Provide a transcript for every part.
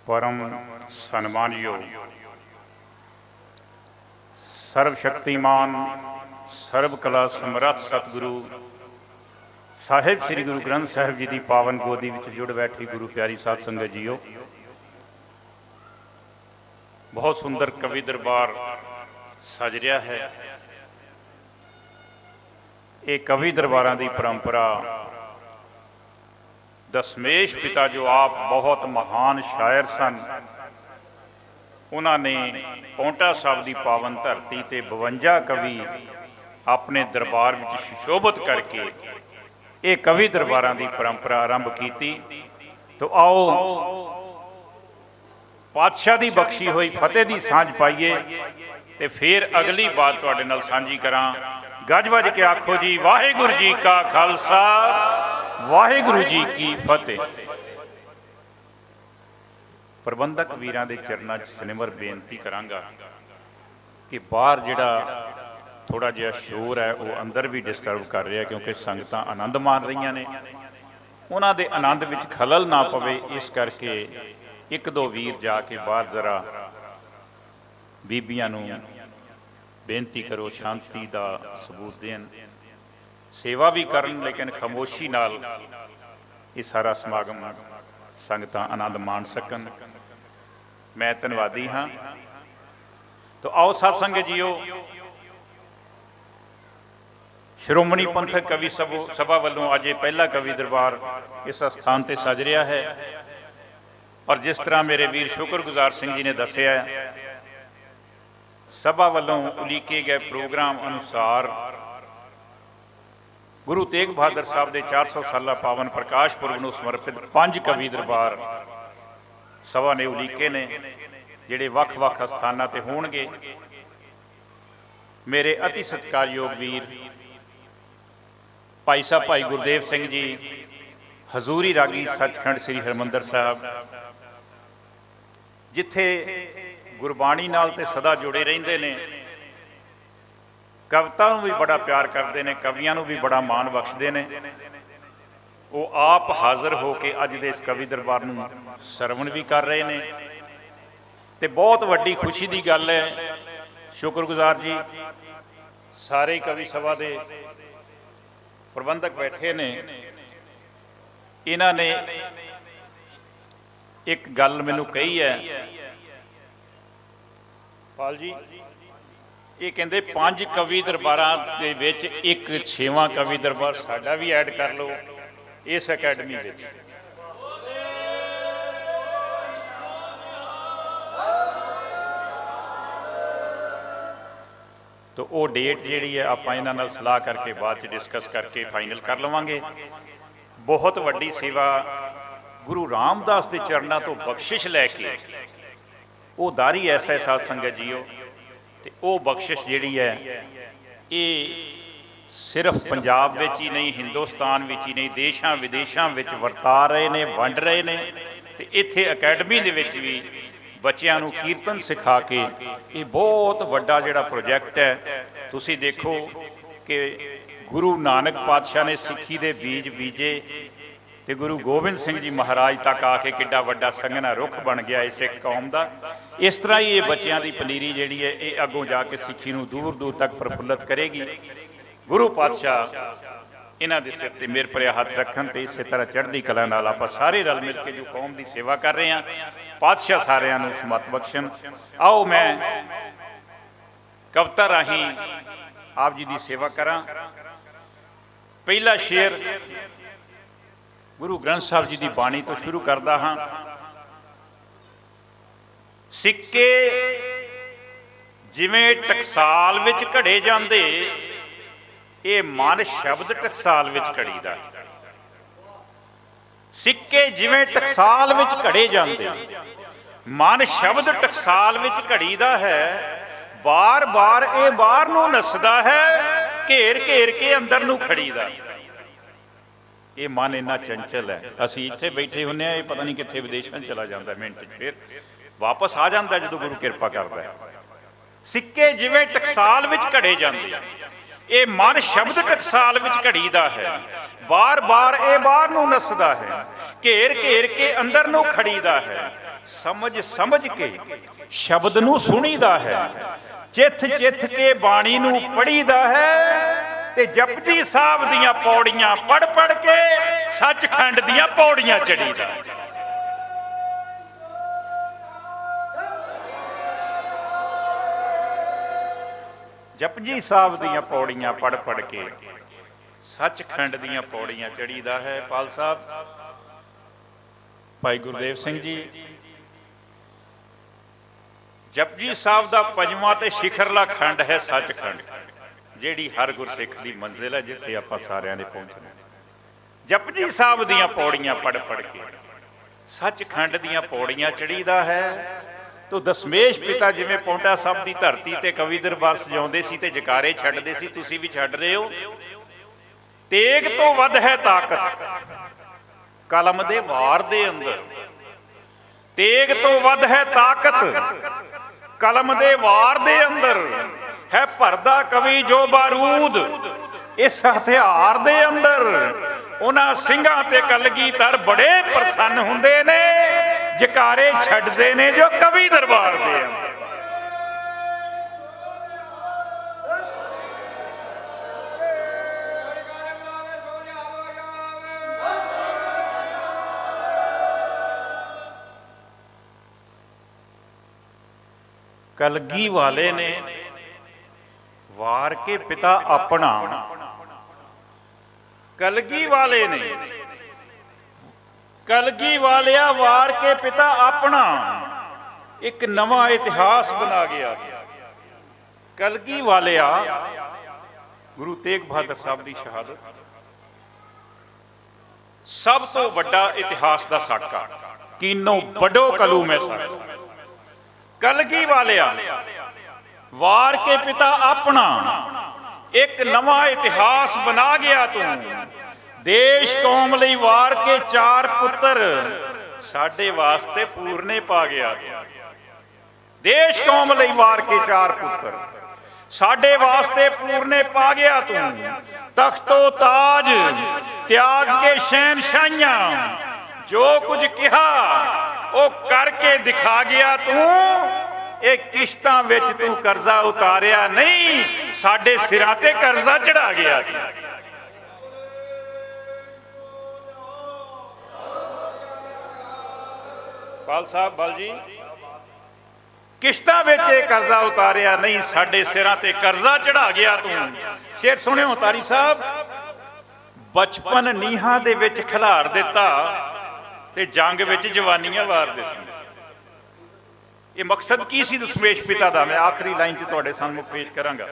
परम सन्मानयोग सर्वशक्तिमान सर्वकला समर्थ सतगुरु साहिब श्री गुरु ग्रंथ साहिब जी की पावन गोदी में जुड़ बैठी गुरु प्यारी साध संगत जीओ, बहुत सुंदर कवि दरबार सज रहा है। ये कवि दरबारों की परंपरा दशमेश पिता जो आप बहुत महान शायर सन, उन्होंने पौंटा साहब की पावन धरती ते 52 कवि अपने दरबार में सुशोभित करके ये कवि दरबारों की परंपरा आरंभ की। तो आओ पातशाह की बख्शी हुई फतेह की सांझ पाइए तो फिर अगली बात तुहाडे नाल सांझी करां। गज वज के आखो जी वाहिगुरू जी का खालसा वाहिगुरू जी की फतेह। प्रबंधक वीरां दे चरनां च सनिमर बेनती करांगा कि बाहर जिहड़ा थोड़ा जिहा शोर है वो अंदर भी डिस्टर्ब कर रहा है, क्योंकि संगतां आनंद मान रही ने, उन्हां दे आनंद विच खलल ना पवे। इस करके एक दो वीर जाके बाहर जरा बीबियां नूं बेनती करो, शांति का सबूत देन, सेवा भी करन, लेकिन खामोशी नाल ये सारा समागम संगतां आनंद मान सकन। मैं धन्नवादी हाँ। तो आओ साध संगत जीओ, श्रोमणी पंथक कवि सभा वालों अज पहला कवि दरबार इस स्थान पर सज रहा है। और जिस तरह मेरे वीर शुक्रगुजार सिंह जी ने दसिया, सभा वालों उलीके गए प्रोग्राम अनुसार गुरु तेग बहादुर साहब के 400 साला पावन प्रकाश पुरब नूं समर्पित 5 कवि दरबार सभा ने उलीके ने, जिहड़े वख-वख स्थानां ते होणगे। मेरे अति सत्कारयोग वीर भाई साहब भाई गुरदेव सिंह जी हजूरी रागी सचखंड श्री हरमंदर साहब, जिथे गुरबाणी नाल ते सदा जुड़े रहिंदे ने, कविता भी बड़ा प्यार करते हैं, कवियां भी बड़ा मान बख्शते हैं। वो आप हाजिर हो के अज दे इस कवि दरबार नूं सरवण भी कर रहे हैं, तो बहुत वड्डी खुशी की गल है। शुक्रगुजार जी सारे कवि सभा के प्रबंधक बैठे ने, इन्हां ने एक गल मैनूं कही है पाल जी, ये कहते 5 कवि दरबारां दे विच एक 6वां कवि दरबार साडा भी ऐड कर लो इस अकैडमी विच। तो वो डेट जिहड़ी है आपां इन्हां नाल सलाह करके बाद च डिस्कस करके फाइनल कर लवांगे। बहुत वड्डी सेवा गुरु रामदास के चरणों तो बख्शिश लैके वो दारी ऐसा साध संगत जीओ, ते वो बख्शिश जिहड़ी है ये सिर्फ पंजाब विच ही नहीं, हिंदुस्तान विच ही नहीं, देशां विदेशां विच वरता रहे ने, वंड रहे ने। ते इत्थे अकैडमी दे विच भी बच्चियां नूं कीर्तन सिखा के ये बहुत वड्डा जिहड़ा प्रोजैक्ट है। तुसीं देखो कि गुरु नानक पातशाह ने सिੱਖੀ दे बीज बीजे ते गुरु गोबिंद सिंह जी महाराज तक आके किड्डा वड्डा संघना रुख बन गया इस एक कौम का। इस तरह ही ये बच्चों की पनीरी जिहड़ी है ये अगों जाके सिੱਖੀ नूं दूर दूर तक प्रफुल्लित करेगी। गुरु पातशाह इन्हां दे सिर ते मेहर भरिया हथ रखन, ते इस तरह चढ़दी कला नाल आपां सारे रल मिल के जो कौम की सेवा कर रहे हैं, पातशाह सारिआं नूं समत बख्शण। आओ मैं कविता राही आप जी की सेवा करां। पहला शेर गुरु ग्रंथ साहब जी की बाणी तो शुरू करता हाँ। सिक्के जिवें टकसाल विच घड़े जांदे, ये मन शब्द टकसाल विच घड़ीदा। सिक्के जिवें टकसाल विच घड़े जांदे, मन शब्द टकसाल विच घड़ीदा है। बार बार ये बाहर नूं नसदा है, घेर घेर के अंदर नूं खड़ीदा। ये मन इन्ना चंचल है, असीं इत्थे बैठे हुंदे आ, ये पता नहीं कित्थे विदेशां चला जाता है, मिनट फिर वापस आ जाता जो गुरु किरपा करता है। सिक्के जिवें टकसाल विच घड़े जांदे, ये मन शब्द टकसाल विच घड़ीदा है। बार बार ये बाहर नूं नसदा है, घेर घेर के अंदर नूं खड़ीदा है। समझ समझ के शब्द नूं सुणीदा है, चिथ चिथ के बाणी नूं पढ़ीदा है, ते जपजी साहब दीयां पौड़ियां पढ़ पढ़ के सचखंड दीयां पौड़ियां चढ़ीदा। जपजी साहब दीयां पौड़ियां पढ़ पढ़ के सचखंड दीयां पौड़ियां चढ़ीदा है। पाल साहब भाई गुरदेव सिंह जी, जपजी साहब का पंजवां ते शिखरला खंड है सचखंड, जिहड़ी हर गुरसिख की मंजिल है, जिथे आपां सारिआं ने पहुंचना। जपजी साहब दीयां पौड़ियां पढ़ पढ़ के सचखंड दीयां पौड़ियां चढ़ीदा है। तो दशमेश पिता जिवें पौंटा साहब की धरती ते कवि दरबार सजाउंदे सी ते जकारे छड्डदे सी, तुसीं भी छड्ड रहे हो। तेग तो वध है ताकत कलम दे वार दे अंदर, तेग तो वध है ताकत कलम दे वार दे अंदर, है भरदा कवि जो बारूद इस हथियार दे अंदर। उन्हां सिंघां ते कलगीधर बड़े प्रसन्न हुंदे ने, जकारे छड्डदे ने जो कवि दरबार दे अंदर। कलगी वाले ने वार के पिता अपना, कलगी वाले ने कलगी वालिया वार के पिता अपना, एक नवा इतिहास बना गया। कलगी वालिया गुरु तेग बहादुर साहब की शहादत सब तो वड्डा इतिहास का साका, कीनो बड़ो कलू में साका। कलगी वालिया वार के पिता अपना, एक नवा इतिहास बना गया तू। देश कौम लई वार के चार पुत्र साडे वास्ते पूरने पा गया। देश कौम लई वार के चार पुत्र साडे वास्ते पूरने पा गया तू। तख्तो ताज त्याग के शहनशाहियां, जो कुछ कहा वो करके दिखा गया तू। एक किश्तां विच तू कर्जा उतारिया नहीं, साडे सिरां ते कर्जा चढ़ा गया। पाल साहब बल जी, किश्तां विच कर्जा उतारिया नहीं, साडे सिरां ते कर्जा चढ़ा गया तू। शेर सुनियो तारी साहब, बचपन नीहां दे विच खिलार दिता ते जंग विच जवानियां वार दित्तियां। ये मकसद की सी दशमेश पिता दा? मैं आखिरी लाइन च तुहाडे सामने पेश करांगा।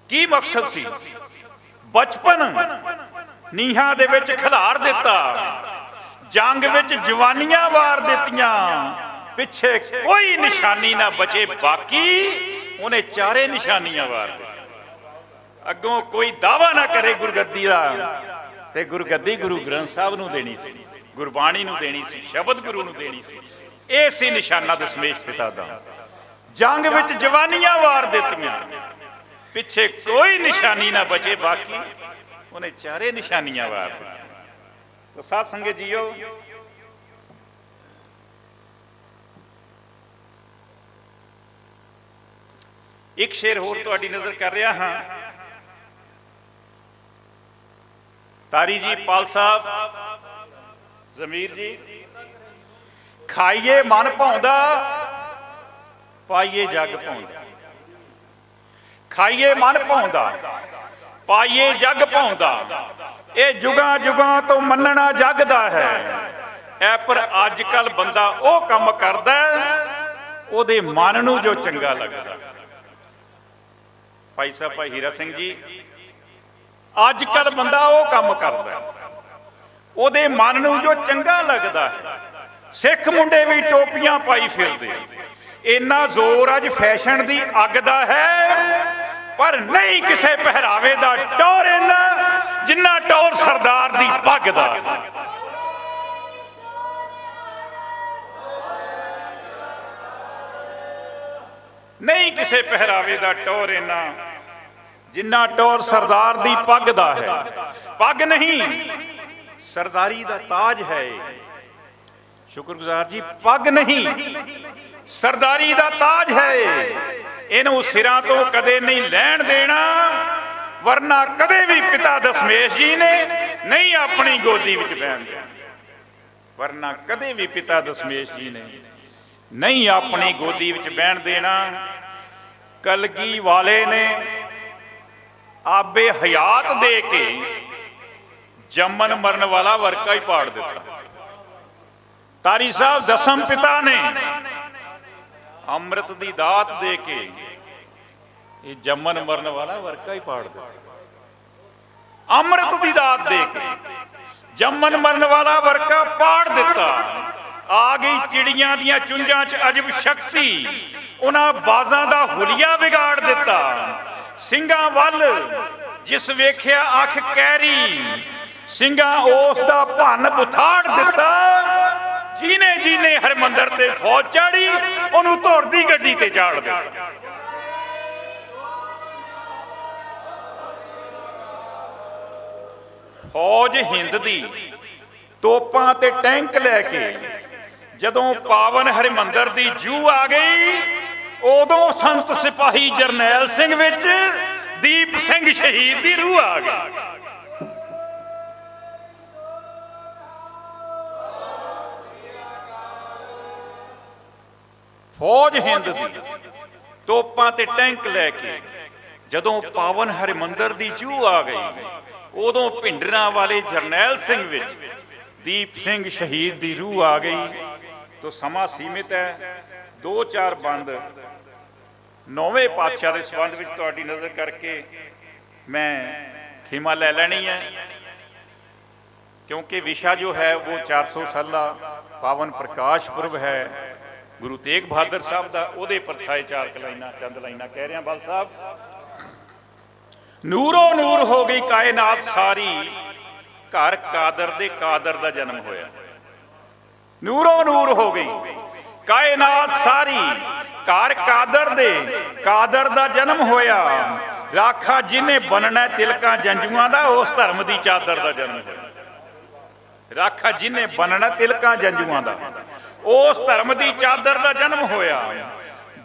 की मकसद सी? बचपन नीहां दे विच खिलार दिता, जंग विच जवानियां वार दित्तियां, पिछे कोई निशानी ना बचे बाकी, उन्हें चारे निशानियां वार दित्तियां। अगों कोई दावा ना करे गुरगद्दी दा, ते गुरगद्दी गुरु ग्रंथ साहब नूं देनी सी, गुरबाणी नूं देनी सी, शब्द गुरु नूं देनी सी। ਇਹ ਸੀ ਨਿਸ਼ਾਨਾ ਦਸ਼ਮੇਸ਼ ਪਿਤਾ ਦਾ। जंग विच जवानियां वार दित्तियां, पिछे कोई निशानी ना बचे बाकी, उन्हें चारे निशानियां वार दित्तियां। तो साथ संगत जीओ, एक शेर होर तुहाडी नज़र कर रहा हाँ। तारी जी, पाल साहब, जमीर जी, खाइए मन भाउंदा पाइए जग भाउंदा, खाइए मन भाउंदा पाइए जग भाउंदा। ये जुगां जुगां तो मनना जग दा है, ऐ पर अजकल बंदा वो काम करदा ओदे मन नूं जो चंगा लगदा। भाई साहब भाई हीरा सिंह जी, अजकल बंदा वो काम करदा ओदे मन नूं जो चंगा लगदा है। सिख मुंडे भी टोपियां पाई फिरदे, इन्ना जोर अज फैशन दी अग दा है, पर नहीं किसे पहरावे दा टौर इन्ना जिन्ना टौर सरदार दी पग दा। नहीं किसे पहरावे दा टौर इन्ना जिन्ना टौर सरदार दी पग दा है। पग नहीं, सरदारी दा ताज है, शुक्रगुजार जी, पग नहीं सरदारी दा ताज है, इनू सिरां तो कदे नहीं लैण देना, वरना कदे भी पिता दशमेश जी ने नहीं अपनी गोदी विच बैठ देना, वरना कदे भी पिता दशमेश जी ने नहीं अपनी गोदी विच बैठ देना। कलगी वाले ने आबे हयात दे के जमन मरण वाला वर्का ही पाड़ दिता। तारी साहब दसम पिता ने अमृत दी दात दे के ये जमन मरण वाला वर्का ही पाड़ दिता। अमृत दी दात दे के जमन मरण वाला वर्का पाड़ दिता। आ गई चिड़ियां दियां चुंझां च अजब शक्ति, उन्हां बाजां दा हुलिया बिगाड़ दिता। ਸਿੰਘਾਂ ਵੱਲ जिस वेख्या अख कैरी, ਸਿੰਘਾਂ उस दा भन बुथाड़ दिता। जीने जीने हरमंदर ते फौज चाड़ी, उन्होंने धुर दी गड्डी ते चाड़ दिता। फौज हिंद दी तोपां ते टैंक लैके जदों पावन हरमंदर दी जू आ गई, उदों संत सिपाही जरनैल सिंह विच दीप सिंह शहीद दी रूह आ गई। फौज हिंद दी तोपां ते टैंक लैके जदों पावन हरमंदर दी जू आ गई, उदों भिंडरां वाले जरनैल सिंह विच दीप सिंह शहीद दी रूह आ गई। तो समा सीमित है, 2-4 बंद नौवें पातशाह के संबंध में तुहाडी नज़र करके मैं खिमा लै लैनी है, क्योंकि विशा जो है वो 400 साला पावन प्रकाश पुरब है गुरु तेग बहादुर साहब का। उहदे परथाए 4 लाइनां चंद लाइनां कह रहा बल साहब। नूरो नूर हो गई कायनात सारी, घर कादर दे कादर दा जन्म होया। नूरो नूर हो गई कायनात सारी, घर कादर दे कादर दा जन्म होया। राखा जिन्हें बनना तिलका जंजुआं दा, उस धर्म दी चादर दा जन्म होया। राखा जिन्हें बनना तिलका जंजुआं दा, उस धर्म दी चादर दा जन्म होया।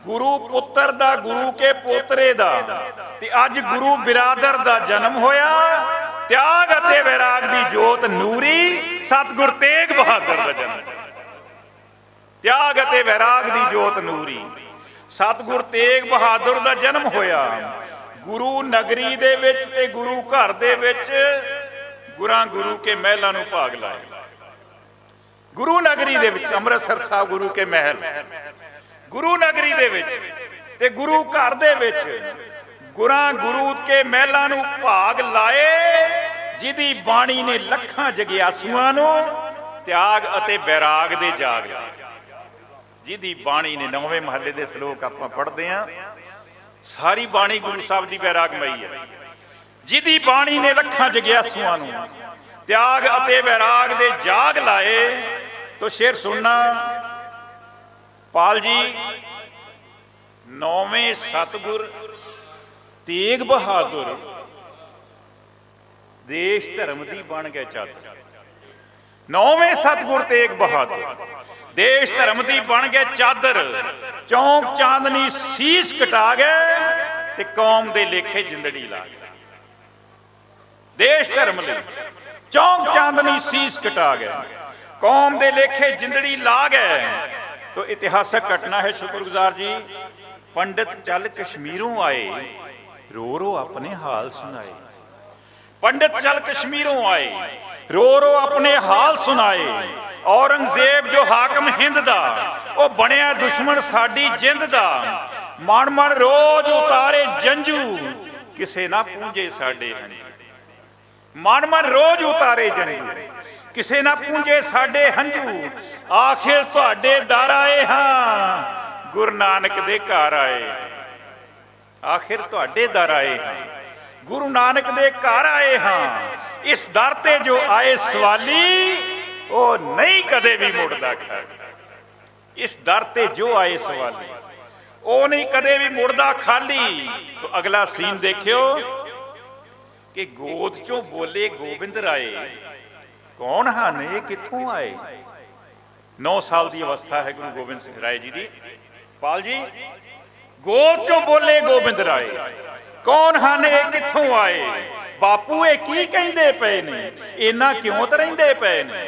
गुरु पुत्र दा, गुरु के पोतरे दा, ते अज गुरु बिरादर दा जन्म होया। त्याग अते वैराग दी जोत नूरी, सतगुर तेग बहादुर दा जन्म। त्याग अते वैराग दी जोत नूरी, सतगुर तेग बहादुर दा जन्म होया। गुरु नगरी दे विच ते गुरु घर दे विच गुरां गुरु के महलां नूं भाग लाए। गुरु नगरी दे विच अमृतसर साहब गुरु के महल, गुरु नगरी दे विच ते गुरु घर दे विच गुरां गुरु के महलां नूं भाग लाए, जिहदी बाणी ने लखां जगियासुआं नूं त्याग अते बैराग दे जाग लाए। जिहदी बाणी ने 9वें महल्ले दे श्लोक आपां पढ़दे हां, सारी बाणी गुरु साहब दी बैरागमई है। जिहदी बाणी ने लखां जगियासुआं नूं त्याग अते बैराग दे जाग लाए। तो शेर सुनना पाल जी। 9वें सतगुर तेग बहादुर देश धर्म दी बन गए चादर। 9वें सतगुर तेग बहादुर देश धर्म दी बन गए चादर। चौंक चांदनी शीश कटा गए ते कौम दे लेखे जिंदड़ी ला गए। देश धर्म लई चौंक चांदनी शीश कटा गए, कौम दे लेखे जिंदड़ी ला गए। तो इतिहासक घटना है शुक्रगुजार जी। पंडित चल कश्मीरों आए, रो रो अपने हाल सुनाए। पंडित चल कश्मीरों आए, रो रो अपने हाल सुनाए। औरंगजेब जो हाकम हिंद दा, वो बनया दुश्मन साडी जिंद दा। मण मण रोज उतारे जंजू, किसे ना पूंजे साडे हंजू। मण मण रोज उतारे जंजू, किसे ना पूंजे साडे हंजू। आखिर तुहाडे दर आए हां, गुरु नानक दे घर आए। आखिर तुहाडे दर आए हां, गुरु नानक दे घर आए हां। इस दर ते जो आए सवाली, वो नहीं कदे भी मुड़दा खाली। इस दर ते जो आए सवाली, वो नहीं कदे भी मुड़दा खाली। तो अगला सीन देखियो कि गोद चों बोले गोबिंद राय, कौन हन ये कित्थों आए। 9 साल की अवस्था है गुरु गोबिंद सिंह राय जी की। पाल जी, गोद चों बोले गोबिंद राय, कौन हन ये कित्थों आए, बापू ये की कहिंदे पए ने, इन्ना क्यों तरहिंदे पए ने,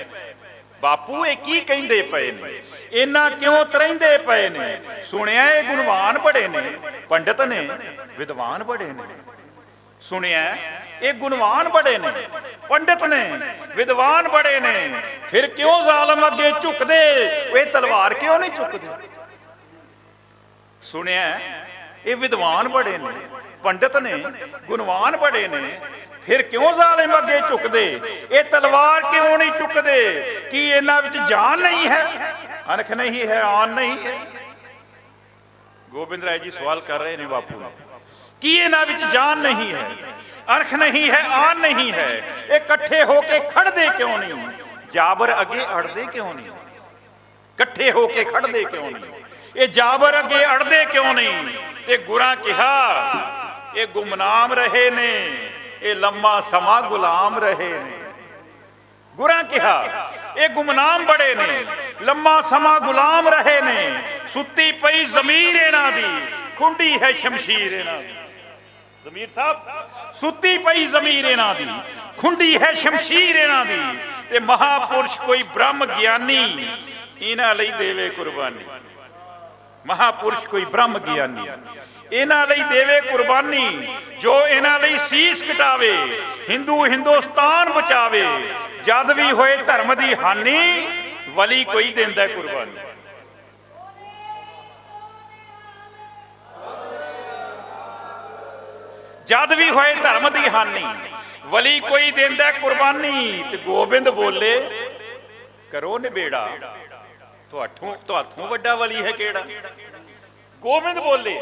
बापू ये की कहिंदे पए ने, इन्ना क्यों तरहिंदे पए ने, सुनिया ये गुणवान बड़े ने, पंडित ने विद्वान बड़े ने, सुनिया ये गुणवान बड़े ने, पंडित ने विद्वान बड़े ने, फिर क्यों जालम अगे झुकदे, वे तलवार क्यों नहीं चुकदे। सुनिया ये विद्वान बड़े ने, पंडित ने गुणवान बड़े ने, फिर क्यों जालिम अगे झुकदे, ये तलवार क्यों नहीं चुकदे, कि इन्हां विच जान नहीं है, अनख नहीं है, आन नहीं है। गोबिंद राय जी सवाल कर रहे हैं बापू ने कि इन्हां विच जान नहीं है, अनख नहीं है, आन नहीं है, ये कट्ठे होके खड़दे क्यों नहीं, जाबर अगे अड़दे क्यों नहीं, कट्ठे होके खड़दे क्यों नहीं, ये जाबर अगे अड़दे क्यों नहीं। ते गुरां कहा ये गुमनाम रहे ने, ये लम्मा समा गुलाम रहे ने, गुरां कहा ये गुमनाम बड़े ने, लम्मा समा गुलाम रहे ने, सुत्ती पई जमीर इन्हां दी, खुंडी है शमशीर इन्हां दी। जमीर साहब, सुत्ती पई जमीर इन्हां दी, खुंडी है शमशीर इन्हां दी, ते महापुरुष कोई ब्रह्म ज्ञानी इन्हां लई देवे कुर्बानी, महापुरुष कोई ब्रह्म ज्ञानी इन्हां लई देवे कुर्बानी, जो इन्हां लई सीस कटावे, हिंदू हिंदुस्तान बचावे, जद भी होए धर्म दी हानि, वली कोई देंदा कुर्बानी। जद भी होए धर्म दी हानि, वली कोई देंदा कुर्बानी। ते गोबिंद बोले करो निबेड़ा, तुहाथों वड्डा वली है केड़ा। गोबिंद बोले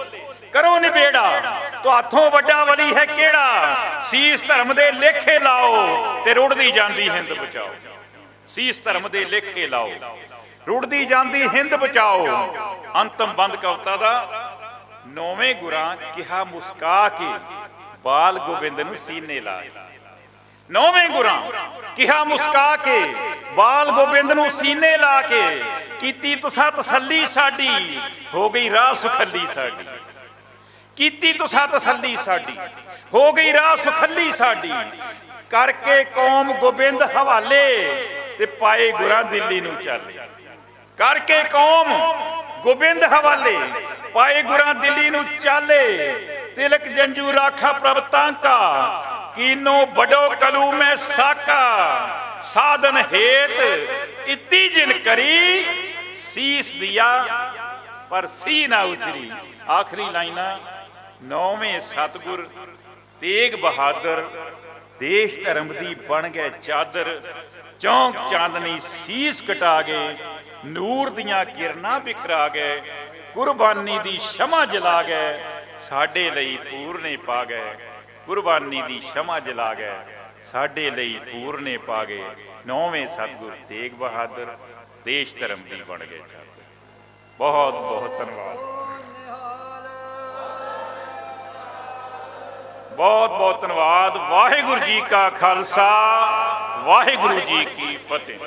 करो निबेड़ा, तुहाथों वड्डा वली है केड़ा, सीस धर्म दे लेखे लाओ, ते रुड़दी जांदी हिंद बचाओ, सीस धर्म दे लेखे लाओ, रुड़दी जांदी हिंद बचाओ। अंतम बंद कविता दा, नौवें गुरां किहा मुस्का के, बाल गोबिंद नूं सीने ला, नौवें गुरां किहा मुस्का के, बाल गोबिंद नूं सीने ला के, कीती तुसां तसल्ली साडी, हो गई राह सुखली साडी, कीती तुसां तसल्ली साडी, हो गई राह सुखली साडी, करके कौम गोबिंद हवाले, ते पाए गुरां दिल्ली नूं चाले, करके कौम गोबिंद हवाले, पाए गुरां दिल्ली नूं चाले, तिलक जंजू राखा प्रभ तांका, कीनो बड़ो कलू में साका, साधन हेत इति जिन करी, सीस दिया पर सी ना उचरी। आखिरी लाइना, नौवें सतगुर तेग बहादुर, देश धर्म दी बन गए चादर, चौंक चांदनी सीस कटा गए, नूर दियां किरना बिखरा गए, कुर्बानी दी शमा जला गए, साडे लई पूरने पा गए, कुर्बानी दी शमा जला गए, साडे लई पूरने पा गए। नौवें सतगुर तेग बहादुर, देश धर्म दी बन गए चादर। बहुत बहुत धन्यवाद, बहुत बहुत धन्यवाद। वाहिगुरु जी का खालसा, वाहिगुरु जी की फतेह।